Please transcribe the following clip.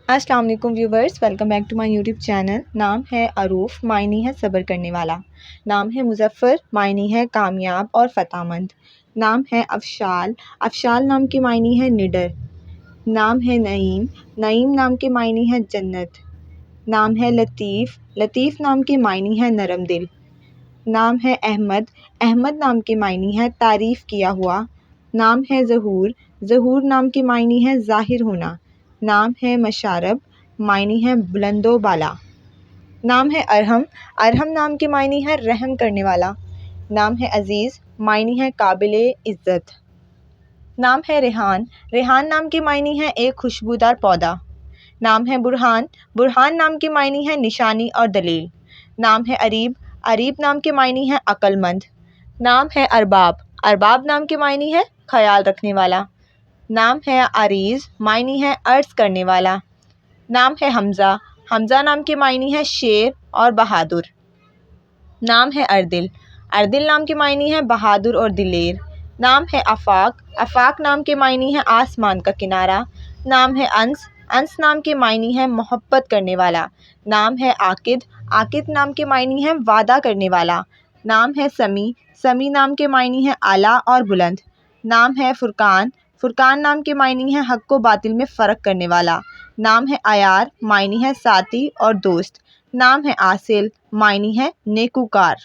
السلام علیکم viewers, welcome back to my YouTube channel. نام ہے عروف، معنی ہے صبر کرنے والا۔ نام ہے مظفر، معنی ہے کامیاب اور فتح مند۔ نام ہے افشال، افشال نام کے معنی ہے نڈر۔ نام ہے نعیم، نعیم نام کے معنی ہے جنت۔ نام ہے لطیف، لطیف نام کے معنی ہے نرم دل۔ نام ہے احمد، احمد نام کے معنی ہے تعریف کیا ہوا۔ نام ہے ظہور، ظہور نام کے معنی ہے ظاہر ہونا۔ نام ہے مشارب، معنی ہے بلند و بالا۔ نام ہے ارحم، ارحم نام کے معنی ہے رحم کرنے والا۔ نام ہے عزیز، معنی ہے قابل عزت۔ نام ہے ریحان، ریحان نام کے معنی ہے ایک خوشبودار پودا۔ نام ہے برہان، برہان نام کے معنی ہے نشانی اور دلیل۔ نام ہے اریب، اریب نام کے معنی ہے عقل مند۔ نام ہے ارباب، ارباب نام کے معنی ہے خیال رکھنے والا۔ نام ہے عریض، معنی ہے عرض کرنے والا۔ نام ہے حمزہ، حمزہ نام کے معنی ہے شیر اور بہادر۔ نام ہے اردل، اردل نام کے معنی ہے بہادر اور دلیر۔ نام ہے آفاق، آفاق نام کے معنی ہے آسمان کا کنارہ۔ نام ہے انس، انس نام کے معنی ہے محبت کرنے والا۔ نام ہے عاقد، عاقد نام کے معنی ہے وعدہ کرنے والا۔ نام ہے سمیع، سمیع نام کے معنی ہے اعلیٰ اور بلند۔ نام ہے فرقان، فرقان نام کے معنی ہے حق و باطل میں فرق کرنے والا۔ نام ہے عیار، معنی ہے ساتھی اور دوست۔ نام ہے عاصل، معنی ہے نیکوکار۔